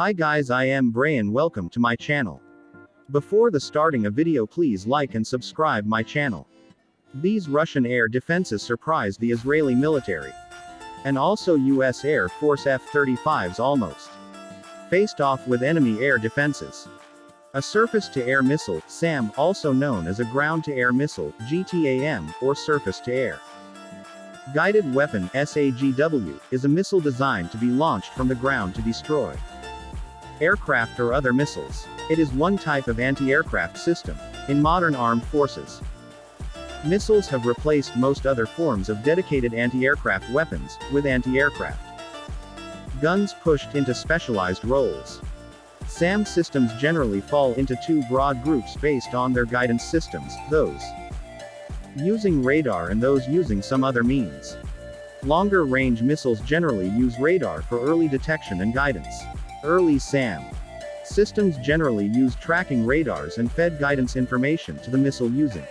Hi guys, I am Bray and welcome to my channel. Before the starting a video, please like and subscribe my channel. These Russian air defenses surprised the Israeli military. And also US Air Force F-35s almost faced off with enemy air defenses. A surface-to-air missile, SAM, also known as a ground-to-air missile, GTAM, or surface-to-air guided weapon, SAGW, is a missile designed to be launched from the ground to destroy aircraft or other missiles. It is one type of anti-aircraft system in modern armed forces. Missiles have replaced most other forms of dedicated anti-aircraft weapons, with anti-aircraft guns pushed into specialized roles. SAM systems generally fall into two broad groups based on their guidance systems, those using radar and those using some other means. Longer-range missiles generally use radar for early detection and guidance. Early SAM systems generally use tracking radars and fed guidance information to the missile using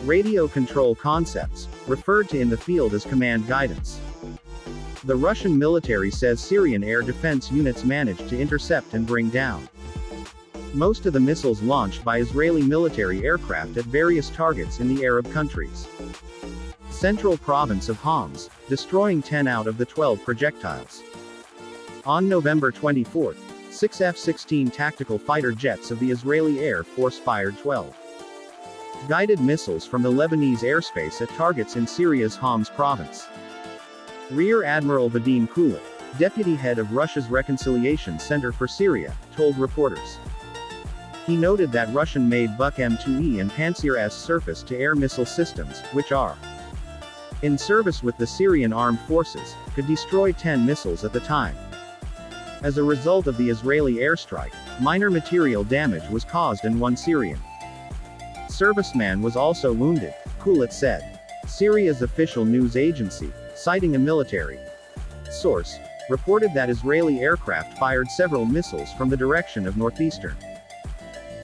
radio control concepts, referred to in the field as command guidance. The Russian military says Syrian air defense units managed to intercept and bring down most of the missiles launched by Israeli military aircraft at various targets in the Arab countries' central province of Homs, destroying 10 out of the 12 projectiles. On November 24, 6 F-16 tactical fighter jets of the Israeli Air Force fired 12 guided missiles from the Lebanese airspace at targets in Syria's Homs province. Rear Admiral Vadim Kulik, deputy head of Russia's Reconciliation Center for Syria, told reporters. He noted that Russian-made Buk M2E and Pantsir S surface-to-air missile systems, which are in service with the Syrian armed forces, could destroy 10 missiles at the time. As a result of the Israeli airstrike, minor material damage was caused and one Syrian serviceman was also wounded, Kulik said. Syria's official news agency, citing a military source, reported that Israeli aircraft fired several missiles from the direction of northeastern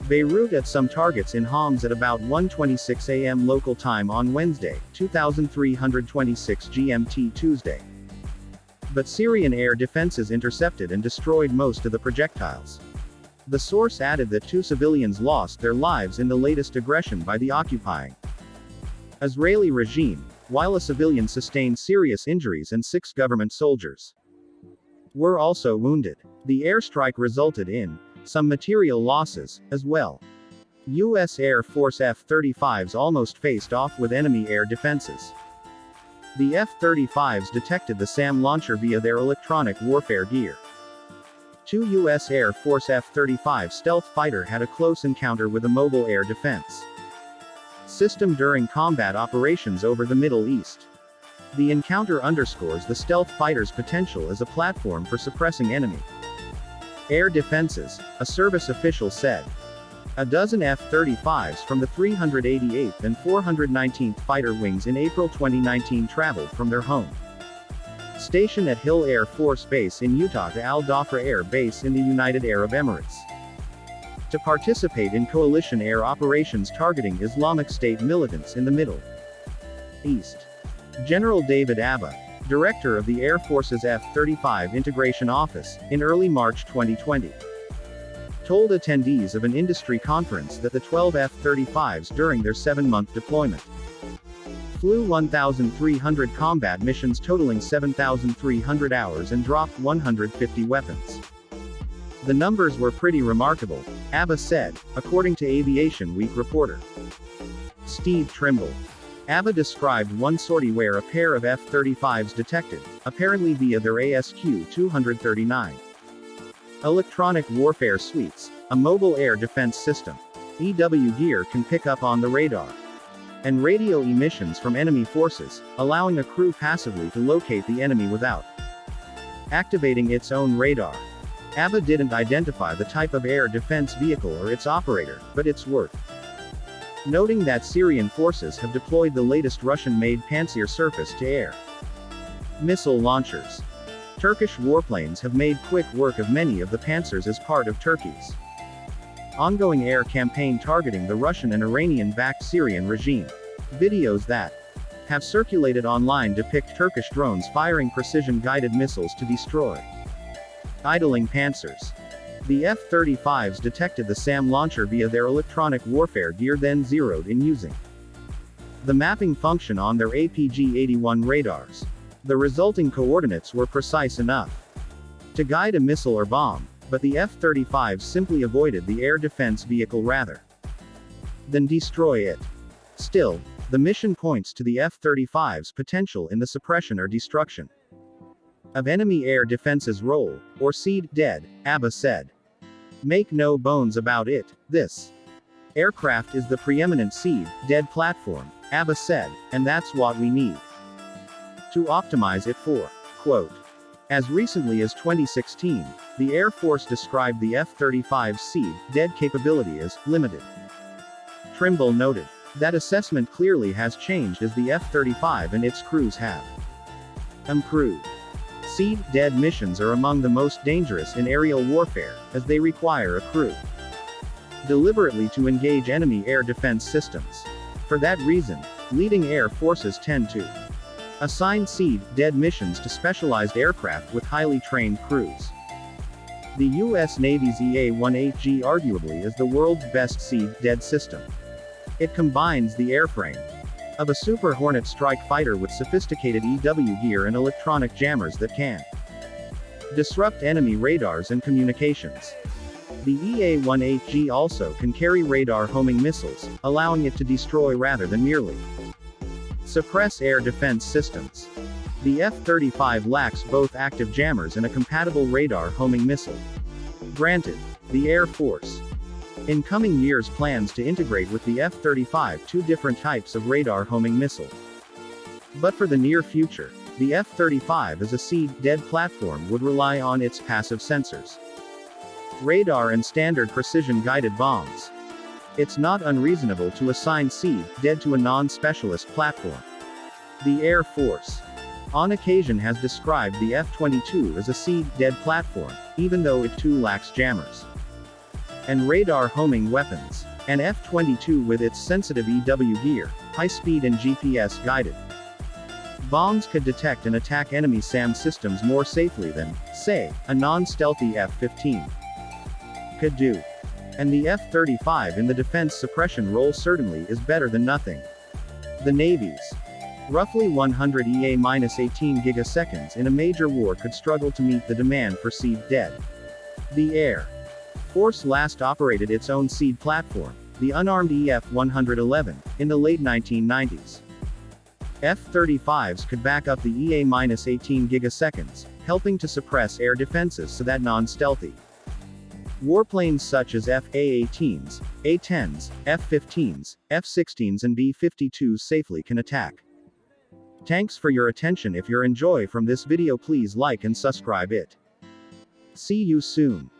Beirut at some targets in Homs at about 1:26 a.m. local time on Wednesday, 2326 GMT Tuesday. But Syrian air defenses intercepted and destroyed most of the projectiles. The source added that 2 civilians lost their lives in the latest aggression by the occupying Israeli regime, while a civilian sustained serious injuries and 6 government soldiers were also wounded. The airstrike resulted in some material losses, as well. US Air Force F-35s almost faced off with enemy air defenses. The F-35s detected the SAM launcher via their electronic warfare gear. 2 US Air Force F-35 stealth fighter had a close encounter with a mobile air defense system during combat operations over the Middle East. The encounter underscores the stealth fighter's potential as a platform for suppressing enemy air defenses, a service official said. A dozen F-35s from the 388th and 419th Fighter Wings in April 2019 traveled from their home station at Hill Air Force Base in Utah to Al Dhafra Air Base in the United Arab Emirates to participate in coalition air operations targeting Islamic State militants in the Middle East. General David Abba, director of the Air Force's F-35 Integration Office, in early March 2020, told attendees of an industry conference that the 12 F-35s during their 7-month deployment flew 1,300 combat missions totaling 7,300 hours and dropped 150 weapons. The numbers were pretty remarkable, Abba said, according to Aviation Week reporter Steve Trimble. Abba described one sortie where a pair of F-35s detected, apparently via their ASQ-239 electronic warfare suites, a mobile air defense system. EW gear can pick up on the radar and radio emissions from enemy forces, allowing a crew passively to locate the enemy without activating its own radar. Abba didn't identify the type of air defense vehicle or its operator, but it's worth noting that Syrian forces have deployed the latest Russian-made Pantsir surface-to-air missile launchers. Turkish warplanes have made quick work of many of the Pantsirs as part of Turkey's ongoing air campaign targeting the Russian and Iranian-backed Syrian regime. Videos that have circulated online depict Turkish drones firing precision-guided missiles to destroy Idling panzers. The F-35s detected the SAM launcher via their electronic warfare gear, then zeroed in using the mapping function on their APG-81 radars. The resulting coordinates were precise enough to guide a missile or bomb, but the F-35s simply avoided the air defense vehicle rather than destroy it. Still, the mission points to the F-35's potential in the suppression or destruction of enemy air defense's role, or SEAD, dead, ABBA said. Make no bones about it, this aircraft is the preeminent SEAD, dead platform, ABBA said, and that's what we need to optimize it for. Quote. As recently as 2016, the Air Force described the F-35's SEAD, dead capability as limited. Trimble noted that assessment clearly has changed as the F-35 and its crews have improved. SEAD, dead missions are among the most dangerous in aerial warfare, as they require a crew deliberately to engage enemy air defense systems. For that reason, leading air forces tend to assign SEAD, dead missions to specialized aircraft with highly trained crews. The U.S. Navy's EA-18G arguably is the world's best SEAD, dead system. It combines the airframe of a Super Hornet strike fighter with sophisticated EW gear and electronic jammers that can disrupt enemy radars and communications. The EA-18G also can carry radar homing missiles, allowing it to destroy rather than merely suppress air defense systems. The F-35 lacks both active jammers and a compatible radar homing missile. Granted, the Air Force in coming years plans to integrate with the F-35 two different types of radar homing missile. But for the near future, the F-35 as a SEAD, dead platform would rely on its passive sensors, radar and standard precision-guided bombs. It's not unreasonable to assign SEAD, dead to a non-specialist platform. The Air Force, on occasion, has described the F-22 as a SEAD, dead platform, even though it too lacks jammers and radar homing weapons. An F-22 with its sensitive EW gear, high-speed and GPS-guided bombs could detect and attack enemy SAM systems more safely than, say, a non-stealthy F-15 could do. And the F-35 in the defense suppression role certainly is better than nothing. The Navy's roughly 100 EA-18 gigaseconds in a major war could struggle to meet the demand for SEAD, dead. The Air Force last operated its own SEAD platform, the unarmed EF-111, in the late 1990s. F-35s could back up the EA-18 gigaseconds, helping to suppress air defenses so that non-stealthy warplanes such as F/A-18s, A-10s, F-15s, F-16s and B-52s safely can attack. Thanks for your attention. If you enjoy from this video, please like and subscribe it. See you soon.